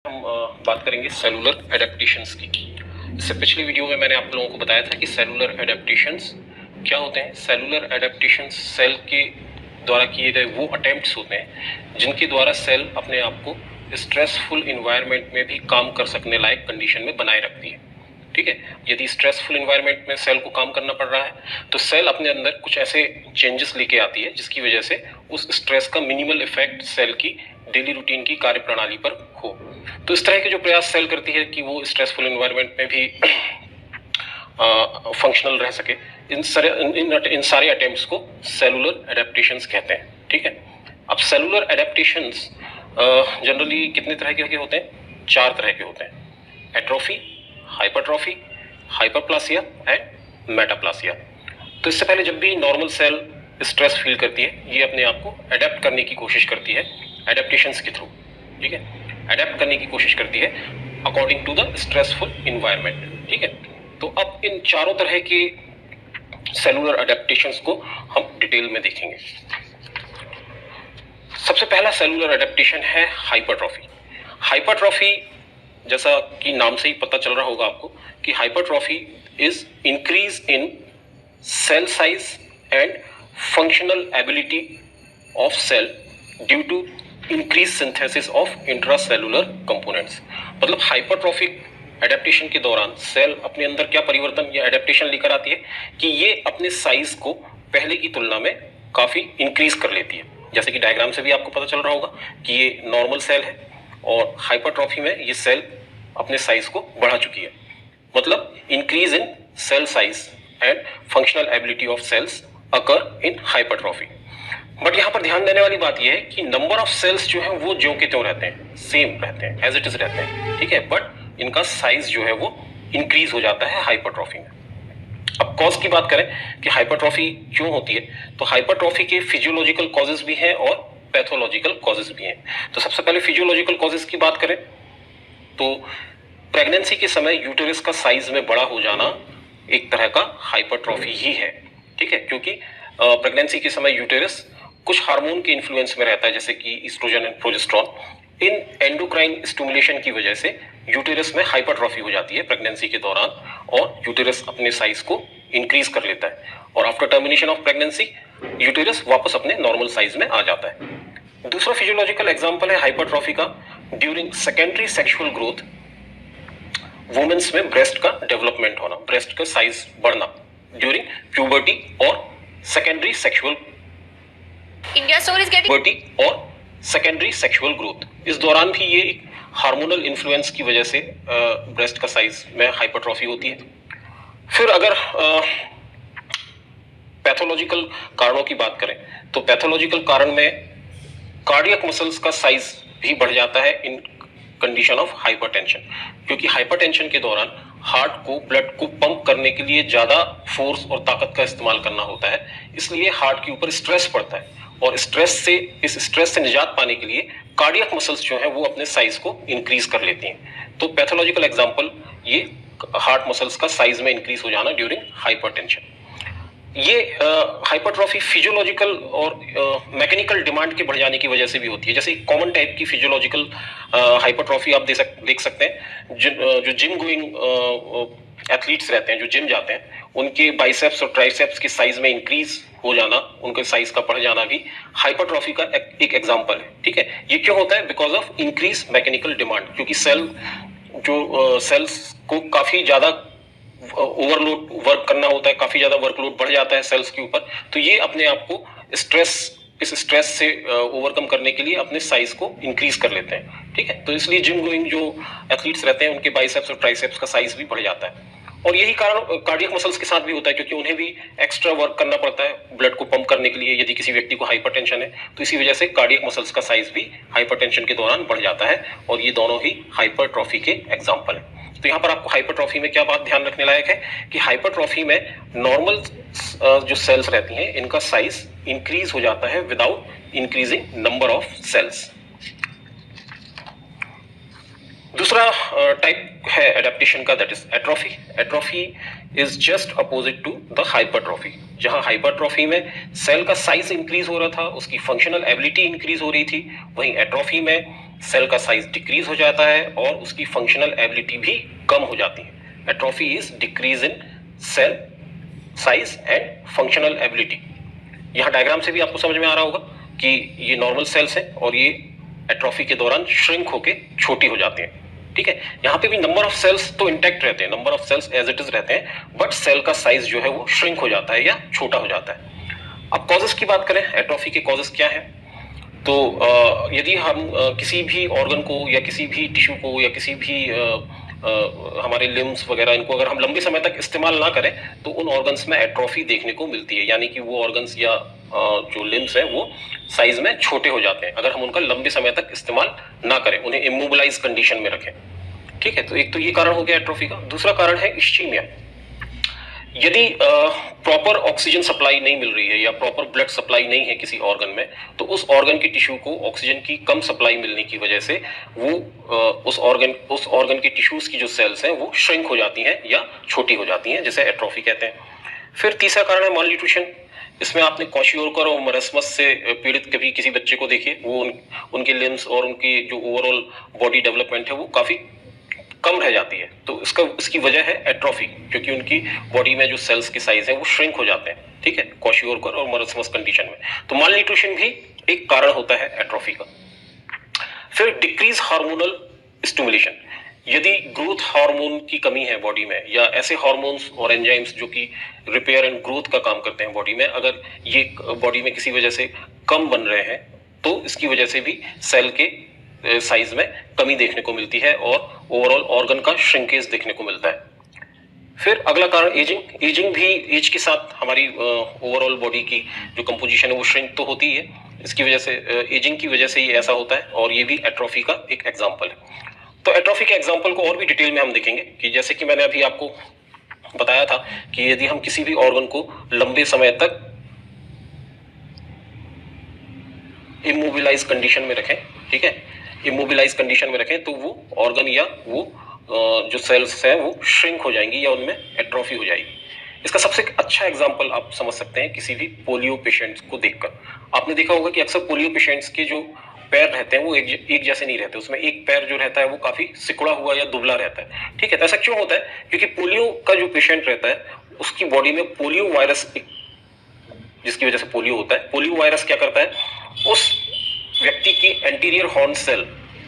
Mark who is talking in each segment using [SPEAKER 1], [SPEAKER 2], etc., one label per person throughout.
[SPEAKER 1] हम बात करेंगे सेलुलर एडेप्टेशंस की। इससे पिछले वीडियो में मैंने आप लोगों को बताया था कि सेलुलर एडेप्टेशंस क्या होते हैं। सेलुलर एडेप्टेशंस सेल के द्वारा किए गए वो अटेम्प्ट्स होते हैं जिनके द्वारा सेल अपने आप को स्ट्रेसफुल इन्वायरमेंट में भी काम कर सकने लायक कंडीशन में बनाए रखती है। ठीक है, यदि स्ट्रेसफुल इन्वायरमेंट में सेल को काम करना पड़ रहा है तो सेल अपने अंदर कुछ ऐसे चेंजेस लेके आती है जिसकी वजह से उस स्ट्रेस का मिनिमल इफेक्ट सेल की डेली रूटीन की कार्य प्रणाली पर हो। तो इस तरह के जो प्रयास सेल करती है कि वो स्ट्रेसफुल इन्वायरमेंट में भी फंक्शनल रह सके, इन सारे अटेम्प्ट्स को सेलुलर एडेप्टेशंस कहते हैं। ठीक है, अब सेलुलर एडेप्टेशंस जनरली कितने तरह के होते हैं? 4 तरह के होते हैं: atrophy, hypertrophy, hyperplasia and metaplasia. तो इससे पहले जब भी नॉर्मल सेल स्ट्रेस फील करती है ये अपने आप को अडेप्ट करने की कोशिश करती है एडेप्टेशंस के थ्रू। ठीक है, अडेप्ट करने की कोशिश करती है according to the stressful environment. ठीक है, तो अब इन चारों तरह के सेलुलर एडेप्टेशंस को हम डिटेल में देखेंगे। सबसे पहला सेलुलर एडेप्टेशन है हाइपरट्रॉफी। हाइपरट्रॉफी, जैसा कि नाम से ही पता चल रहा होगा आपको कि hypertrophy is increase in cell size and functional ability of cell due to increase synthesis of intracellular components. मतलब हाइपरट्रॉफिक एडेप्टेशन के दौरान सेल अपने अंदर क्या परिवर्तन या एडेप्टेशन लेकर आती है कि ये अपने साइज को पहले की तुलना में काफी इंक्रीज कर लेती है। जैसे कि डायग्राम से भी आपको पता चल रहा होगा कि ये नॉर्मल सेल है और हाइपरट्रॉफी में ये सेल अपने साइज को बढ़ा चुकी है। मतलब increase in cell size and functional ability of cells occur in hypertrophy. But यहाँ पर ध्यान देने वाली बात यह है कि नंबर ऑफ सेल्स जो है वो ज्यों के त्यों रहते हैं, सेम रहते हैं, एज इट इज रहते हैं। ठीक है, बट इनका साइज जो है वो इंक्रीज हो जाता है हाइपरट्रॉफी में। अब कॉज की बात करें कि हाइपरट्रॉफी क्यों होती है, तो हाइपरट्रॉफी के फिजियोलॉजिकल कॉजेज भी हैं और पैथोलॉजिकल कॉजेज भी हैं। तो सबसे पहले फिजियोलॉजिकल कॉजेज की बात करें तो प्रेगनेंसी के समय यूटेरस का साइज में बड़ा हो जाना एक तरह का हाइपरट्रॉफी ही है। ठीक है, क्योंकि प्रेगनेंसी के समय यूटेरस कुछ हार्मोन के इन्फ्लुएंस में रहता है जैसे कि ईस्ट्रोजन एंड प्रोजेस्टेरोन। इन एंडोक्राइन स्टिमुलेशन की वजह से यूटेरस में हाइपरट्रॉफी हो जाती है प्रेगनेंसी के दौरान और यूटेरस अपने साइज को इंक्रीज कर लेता है और after termination of pregnancy uterus वापस अपने नॉर्मल साइज में आ जाता है। दूसरा फिजियोलॉजिकल एग्जांपल है हाइपरट्रॉफी का during secondary sexual growth. Womens में ब्रेस्ट का डेवलपमेंट होना, ब्रेस्ट का साइज बढ़ना ड्यूरिंग प्यूबर्टी और सेकेंडरी सेक्सुअल प्यूबर्टी और सेकेंडरी सेक्सुअल ग्रोथ। इस दौरान भी ये हार्मोनल इन्फ्लुएंस की वजह से ब्रेस्ट का साइज में हाइपरट्रॉफी होती है। फिर अगर पैथोलॉजिकल कारणों की बात करें तो पैथोलॉजिकल कारण में कार्डियक मसल्स का साइज भी बढ़ जाता है इन कंडीशन ऑफ हाइपरटेंशन, क्योंकि हाइपरटेंशन के दौरान हार्ट को ब्लड को पंप करने के लिए ज्यादा फोर्स और ताकत का इस्तेमाल करना होता है, इसलिए हार्ट के ऊपर स्ट्रेस पड़ता है और इस स्ट्रेस से निजात पाने के लिए कार्डियक मसल्स जो है वो अपने साइज को इंक्रीज कर लेती हैं। तो पैथोलॉजिकल एग्जांपल ये हार्ट मसल्स का साइज में इंक्रीज हो जाना ड्यूरिंग हाइपरटेंशन। ये हाइपरट्रॉफी फिजियोलॉजिकल और मैकेनिकल डिमांड के बढ़ जाने की वजह से भी होती है। जैसे कॉमन टाइप की फिजियोलॉजिकल हाइपरट्रॉफी आप देख सकते हैं जो जिम गोइंग एथलीट्स रहते हैं, जो जिम जाते हैं, उनके बाइसेप्स और ट्राइसेप्स के साइज में इंक्रीज हो जाना, उनके साइज का बढ़ जाना भी हाइपरट्रॉफी का एक एग्जांपल है। ठीक है, ये क्यों होता है? Because of increase mechanical demand, क्योंकि सेल्स को काफी ज्यादा ओवरलोड वर्क करना होता है, काफी ज्यादा वर्कलोड बढ़ जाता है सेल्स के ऊपर, तो ये अपने आप को इस स्ट्रेस से ओवरकम करने के लिए अपने साइज को इंक्रीज कर लेते हैं। ठीक है, तो इसलिए जिम गोइंग जो एथलीट्स रहते हैं उनके बाइसेप्स और ट्राइसेप्स का साइज भी बढ़ जाता है। और यही कारण कार्डियक मसल्स के साथ भी होता है, क्योंकि उन्हें भी एक्स्ट्रा वर्क करना पड़ता है ब्लड को पंप करने के लिए यदि किसी व्यक्ति को हाइपरटेंशन है, तो इसी वजह से कार्डियक मसल्स का साइज भी हाइपरटेंशन के दौरान बढ़ जाता है और ये दोनों ही हाइपरट्रॉफी के एग्जाम्पल है। तो यहाँ पर आपको हाइपरट्रॉफी में क्या बात ध्यान रखने लायक है कि हाइपरट्रॉफी में नॉर्मल जो सेल्स रहती हैं इनका साइज इंक्रीज हो जाता है without increasing number of cells. दूसरा टाइप है एडेप्टेशन का, that is atrophy. Atrophy is just opposite to the hypertrophy. जहां हाइपरट्रॉफी में सेल का साइज इंक्रीज हो रहा था, उसकी फंक्शनल एबिलिटी इंक्रीज हो रही थी, वहीं एट्रोफी में सेल का साइज डिक्रीज हो जाता है और उसकी फंक्शनल एबिलिटी भी कम हो जाती है। Atrophy is decrease in cell size and functional ability. यहाँ डायग्राम से भी आपको समझ में आ रहा होगा कि ये नॉर्मल सेल्स हैं और ये एट्रोफी के दौरान श्रिंक होके छोटी हो जाती हैं। ठीक है, यहाँ पे भी नंबर ऑफ सेल्स तो इंटैक्ट रहते हैं, number of cells as it is रहते हैं, बट सेल का साइज जो है वो श्रिंक हो जाता है या छोटा हो जाता है। अब कॉजेस की बात करें, एट्रोफी के कॉजेस क्या है? तो यदि हम किसी भी ऑर्गन को या किसी भी टिश्यू को या किसी भी हमारे लिम्स वगैरह इनको अगर हम लंबे समय तक इस्तेमाल ना करें तो उन ऑर्गन्स में एट्रोफी देखने को मिलती है, यानी कि वो ऑर्गन्स या जो लिम्स हैं वो साइज में छोटे हो जाते हैं अगर हम उनका लंबे समय तक इस्तेमाल ना करें, उन्हें इमोबिलाइज कंडीशन में रखें। ठीक है, तो एक तो ये कारण हो गया एट्रोफी का। दूसरा कारण है इश्चीमिया। यदि प्रॉपर ऑक्सीजन सप्लाई नहीं मिल रही है या प्रॉपर ब्लड सप्लाई नहीं है किसी ऑर्गन में, तो उस ऑर्गन की टिश्यू को ऑक्सीजन की कम सप्लाई मिलने की वजह से वो उस ऑर्गन की टिश्यूज की जो सेल्स हैं वो श्रिंक हो जाती हैं या छोटी हो जाती हैं, जिसे एट्रोफी कहते हैं। फिर तीसरा कारण है मालन्यूट्रिशन। इसमें आपने क्वाशियोरकर और मरस्मस से पीड़ित कभी किसी बच्चे को देखे, वो उनके लिम्स और उनकी जो ओवरऑल बॉडी डेवलपमेंट है वो काफी कम रह जाती है। तो इसकी वजह है एट्रोफी, क्योंकि उनकी बॉडी में जो सेल्स के साइज है वो श्रिंक हो जाते हैं। ठीक है, क्वाशियोरकर और मरस्मस कंडीशन में। तो माल न्यूट्रिशन भी एक कारण होता है एट्रोफी का। फिर डिक्रीज हार्मोनल स्टिमुलेशन। यदि ग्रोथ हार्मोन की कमी है बॉडी में या ऐसे हार्मोन्स और एंजाइम्स जो कि रिपेयर एंड ग्रोथ का काम करते हैं बॉडी में, अगर ये बॉडी में किसी वजह से कम बन रहे हैं तो इसकी वजह से भी सेल के साइज में कमी देखने को मिलती है और ओवरऑल ऑर्गन का श्रिंकेज देखने को मिलता है। फिर अगला कारण एजिंग। एजिंग भी, एज के साथ हमारी ओवरऑल बॉडी की जो कंपोजिशन है वो श्रिंक तो होती है, इसकी वजह से एजिंग की वजह से ये ऐसा होता है और ये भी एट्रोफी का एक एग्जाम्पल है। तो एट्रोफी के एग्जाम्पल को और भी डिटेल में हम देखेंगे कि जैसे कि मैंने अभी आपको बताया था कि यदि हम किसी भी ऑर्गन को लंबे समय तक इमोबिलाइज कंडीशन में रखें, ठीक है, इमोबिलाइज कंडीशन में रखें तो वो ऑर्गन या वो जो सेल्स है वो श्रिंक हो जाएंगी या उनमें एट्रोफी हो जाएगी। इसका सबसे अच्छा एग्जांपल आप समझ सकते हैं किसी भी पोलियो पेशेंट्स को देखकर। आपने देखा होगा कि अक्सर पोलियो पेशेंट्स के जो पैर रहते हैं वो एक जैसे नहीं रहते, उसमें एक पैर जो रहता है वो काफी सिकुड़ा हुआ या दुबला रहता है। ठीक है, तो ऐसा क्यों होता है? क्योंकि पोलियो का जो पेशेंट रहता है उसकी बॉडी में पोलियो वायरस, जिसकी वजह से पोलियो होता है, पोलियो वायरस क्या करता है, उस व्यक्ति की एंटीरियर हॉर्न सेल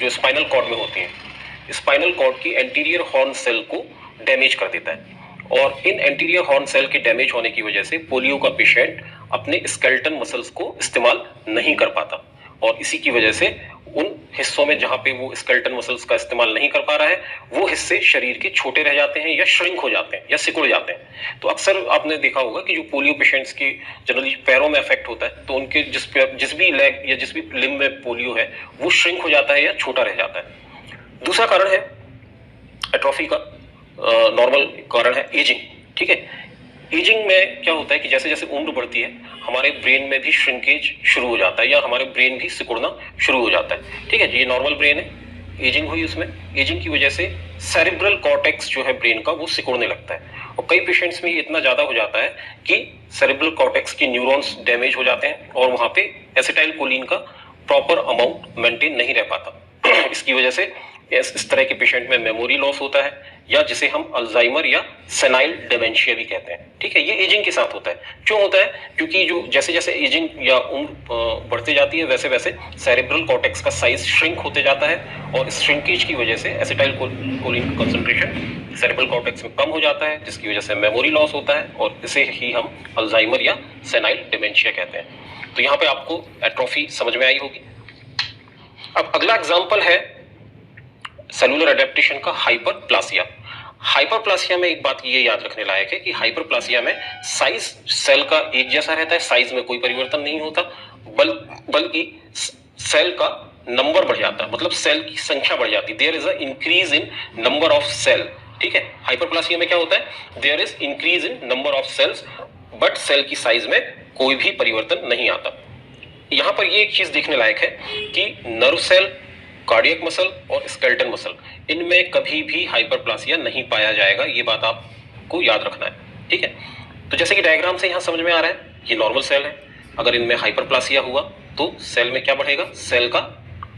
[SPEAKER 1] जो स्पाइनल कॉर्ड में होती है, स्पाइनल कॉर्ड की एंटीरियर हॉर्न सेल को डैमेज कर देता है और इन एंटीरियर हॉर्न सेल के डैमेज होने की वजह से पोलियो का पेशेंट अपने स्केलेटन मसल्स को इस्तेमाल नहीं कर पाता और इसी की वजह से उन हिस्सों में जहां पे वो स्केलेटन मसल्स का इस्तेमाल नहीं कर पा रहा है वो हिस्से शरीर के छोटे रह जाते हैं या श्रिंक हो जाते हैं या सिकुड़ जाते हैं। तो अक्सर आपने देखा होगा कि जो पोलियो पेशेंट्स की जनरली पैरों में अफेक्ट होता है तो उनके जिस भी लेग या जिस भी लिम्ब में पोलियो है वो श्रिंक हो जाता है या छोटा रह जाता है। दूसरा कारण है एट्रोफी का, नॉर्मल कारण है एजिंग। ठीक है, एजिंग में क्या होता है कि जैसे जैसे उम्र बढ़ती है हमारे ब्रेन में भी श्रिंकेज शुरू हो जाता है या हमारे ब्रेन भी सिकुड़ना शुरू हो जाता है। ठीक है, ये नॉर्मल ब्रेन है, एजिंग हुई उसमें, एजिंग की वजह से सेरेब्रल कॉर्टेक्स जो है ब्रेन का वो सिकुड़ने लगता है और कई पेशेंट्स में ये इतना ज्यादा हो जाता है कि सेरेब्रल कॉर्टेक्स के न्यूरॉन्स डैमेज हो जाते हैं और वहां पे एसिटाइलकोलिन का प्रॉपर अमाउंट मेंटेन नहीं रह पाता। इसकी वजह से इस तरह के पेशेंट में मेमोरी लॉस होता है या जिसे हम अल्जाइमर या सेनाइल डिमेंशिया भी कहते हैं। ठीक है, ये एजिंग के साथ होता है। क्यों होता है? क्योंकि जो जैसे जैसे एजिंग या उम्र बढ़ती जाती है वैसे वैसे सेरेब्रल कॉर्टेक्स का साइज श्रिंक होते जाता है और इस श्रिंकेज की वजह से एसिटाइलकोलिन का कंसंट्रेशन सेरेब्रल कॉर्टेक्स में कम हो जाता है जिसकी वजह से मेमोरी लॉस होता है और इसे ही हम अल्जाइमर या सेनाइल डिमेंशिया कहते हैं। तो यहाँ पे आपको एट्रोफी समझ में आई होगी। अब अगला एग्जाम्पल है सेलुलर एडेप्टेशन का हाइपरप्लासिया। हाइपरप्लासिया में एक बात ये याद रखने लायक है कि हाइपरप्लासिया में साइज सेल का एक जैसा रहता है, साइज में कोई परिवर्तन नहीं होता, बल्कि सेल का नंबर बढ़ जाता है, मतलब सेल की संख्या बढ़ जाती है। There is a increase in number of cell. ठीक है, हाइपरप्लासिया में क्या होता है, there is increase in number of cells but cell की साइज में कोई भी परिवर्तन नहीं आता। यहां पर ये एक चीज देखने लायक है कि नर्व सेल, कार्डियक मसल और स्केलेटन मसल, इनमें कभी भी हाइपरप्लासिया नहीं पाया जाएगा, ये बात आपको याद रखना है। ठीक है, तो जैसे कि डायग्राम से यहां समझ में आ रहा है ये नॉर्मल सेल है, अगर इनमें हाइपरप्लासिया हुआ तो सेल में क्या बढ़ेगा, सेल का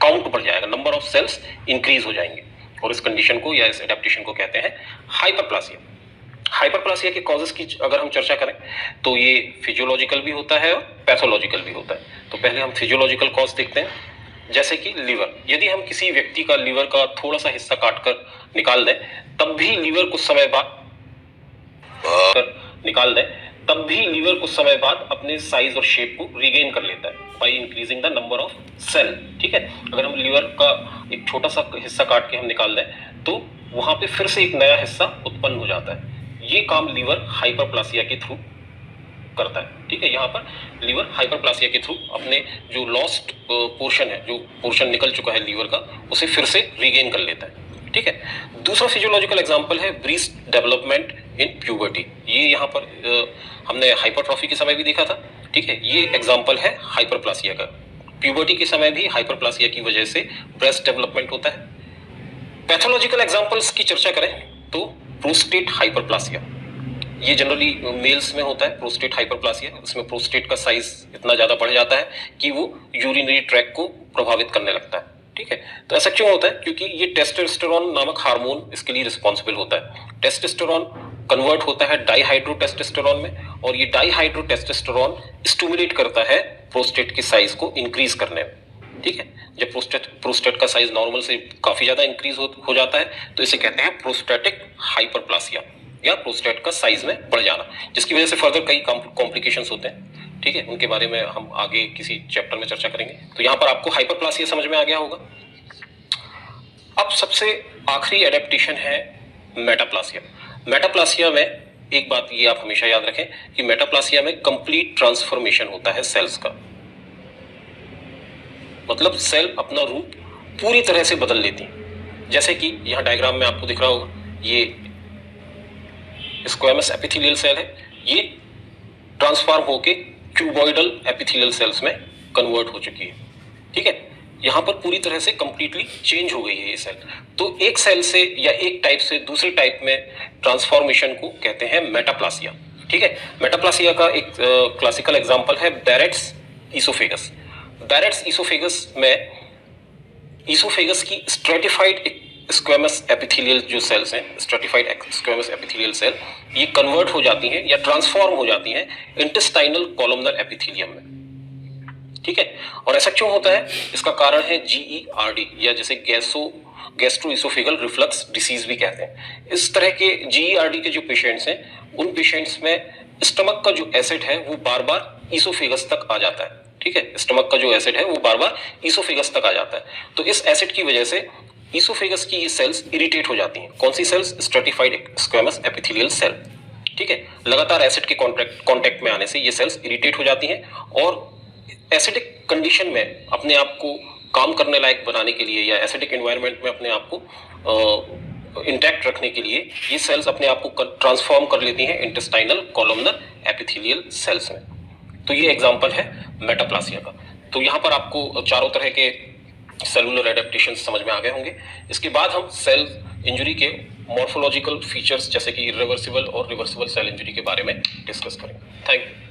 [SPEAKER 1] काउंट बढ़ जाएगा, नंबर ऑफ सेल्स इंक्रीज हो जाएंगे, और इस कंडीशन को या इस एडेप्टेशन को कहते हैं हाइपरप्लासिया। हाइपरप्लासिया के कॉजेस की अगर हम चर्चा करें तो ये फिजियोलॉजिकल भी होता है और पैथोलॉजिकल भी होता है। तो पहले हम फिजियोलॉजिकल कॉज देखते हैं, जैसे कि लीवर। यदि हम किसी व्यक्ति का लीवर का थोड़ा सा हिस्सा काटकर निकाल दें, तब भी लीवर कुछ समय बाद अपने साइज और शेप को रिगेन कर लेता है by increasing the number of cell. ठीक है, अगर हम लीवर का एक छोटा सा हिस्सा काट के हम निकाल दें तो वहां पे फिर से एक नया हिस्सा उत्पन्न हो जाता है। ये काम लीवर हाइपरप्लासिया के थ्रू करता है। ठीक है, यहाँ पर लीवर हाइपरप्लासिया के थ्रू अपने जो लॉस्ट पोर्शन है, जो पोर्शन निकल चुका है लीवर का, उसे फिर से रिगेन कर लेता है। ठीक है, दूसरा फिजियोलॉजिकल एग्जांपल है ब्रीस्ट डेवलपमेंट इन प्यूबर्टी। ये यहाँ पर हमने हाइपरट्रॉफी के समय भी देखा था। ठीक है, ये एग्जांपल है हाइपरप्लासिया का। प्यूबर्टी के समय भी हाइपरप्लासिया की वजह से ब्रेस्ट डेवलपमेंट होता है। पैथोलॉजिकल एग्जांपल्स की चर्चा करें तो प्रोस्टेट हाइपरप्लासिया, ये जनरली मेल्स में होता है। प्रोस्टेट हाइपरप्लासिया, उसमें प्रोस्टेट का साइज इतना ज्यादा बढ़ जाता है कि वो यूरिनरी ट्रैक्ट को प्रभावित करने लगता है। ठीक है, तो ऐसा क्यों होता है? क्योंकि ये टेस्टोस्टेरोन नामक हार्मोन इसके लिए रिस्पॉन्सिबल होता है। टेस्टोस्टेरोन कन्वर्ट होता है डाईहाइड्रोटेस्टोस्टेरोन में, और ये डाईहाइड्रोटेस्टोस्टेरोन स्टिमुलेट करता है प्रोस्टेट के साइज को इंक्रीज करने में। ठीक है, जब प्रोस्टेट का साइज नॉर्मल से काफी ज्यादा इंक्रीज हो जाता है तो इसे कहते हैं प्रोस्टेटिक हाइपरप्लासिया, या प्रोस्टेट का साइज में बढ़ जाना, जिसकी वजह से फर्दर कई कॉम्प्लिकेशंस होते हैं। ठीक है, उनके बारे में हम आगे किसी चैप्टर में चर्चा करेंगे। तो यहाँ पर आपको हाइपरप्लासिया समझ में आ गया होगा। अब सबसे आखिरी एडेप्टेशन है मेटाप्लासिया। मेटाप्लासिया में एक बात ये आप हमेशा याद रखें कि मेटाप्लासिया में कंप्लीट ट्रांसफॉर्मेशन होता है सेल्स का, मतलब सेल अपना रूप पूरी तरह से बदल लेती है। जैसे कि यहाँ डायग्राम में आपको दिख रहा होगा, ये स्क्वेमस एपिथेलियल सेल है, ये ट्रांसफॉर्म होके क्यूबॉइडल एपिथेलियल सेल्स में कन्वर्ट हो चुकी है। ठीक है, यहाँ पर पूरी तरह से कंप्लीटली चेंज हो गई है ये सेल। तो एक सेल से या एक टाइप से दूसरे टाइप में ट्रांसफॉर्मेशन को कहते हैं मेटाप्लासिया। ठीक है, मेटाप्लासिया का एक क्लासिकल एग्जांपल है बैरेट्स ईसोफेगस। बैरेट्स ईसोफेगस में ईसोफेगस की स्ट्रेटिफाइड स्क्वेमस एपिथेलियल जो सेल्स हैं, स्ट्रेटिफाइड स्क्वेमस एपिथेलियल सेल, ये कन्वर्ट हो जाती हैं या ट्रांसफॉर्म हो जाती हैं इंटेस्टाइनल कॉलमनर एपिथेलियम में। ठीक है, और ऐसा क्यों होता है? इसका कारण है GERD, या जैसे गैस्ट्रोइसोफेगल रिफ्लक्स डिसीज भी कहते हैं। इस तरह के GERD के जो पेशेंट्स हैं, उन पेशेंट्स में स्टमक का जो एसिड है वो बार बार ईसोफेगस तक आ जाता है। ठीक है, स्टमक का जो एसिड है वो बार बार ईसोफेगस तक आ जाता है। तो इस एसिड की वजह से ईसोफेगस की ये सेल्स इरिटेट हो जाती हैं। कौन सी cells? Stratified squamous epithelial cell. ठीक है, लगातार एसिड के कांटेक्ट में आने से ये सेल्स इरिटेट हो जाती हैं, और एसिडिक कंडीशन में अपने आप को काम करने लायक बनाने के लिए या एसिडिक एनवायरनमेंट में अपने आप को इंटैक्ट रखने के लिए ये सेल्स अपने आप को ट्रांसफॉर्म कर लेती हैं इंटेस्टाइनल कॉलमनर एपिथेलियल सेल्स में। तो ये एग्जांपल है मेटाप्लासिया का। तो यहाँ पर आपको चारों तरह के सेलुलर एडेप्टेशन समझ में आ गए होंगे। इसके बाद हम सेल इंजरी के मॉर्फोलॉजिकल फीचर्स जैसे कि इरिवर्सिबल और रिवर्सिबल सेल इंजरी के बारे में डिस्कस करेंगे। Thank you.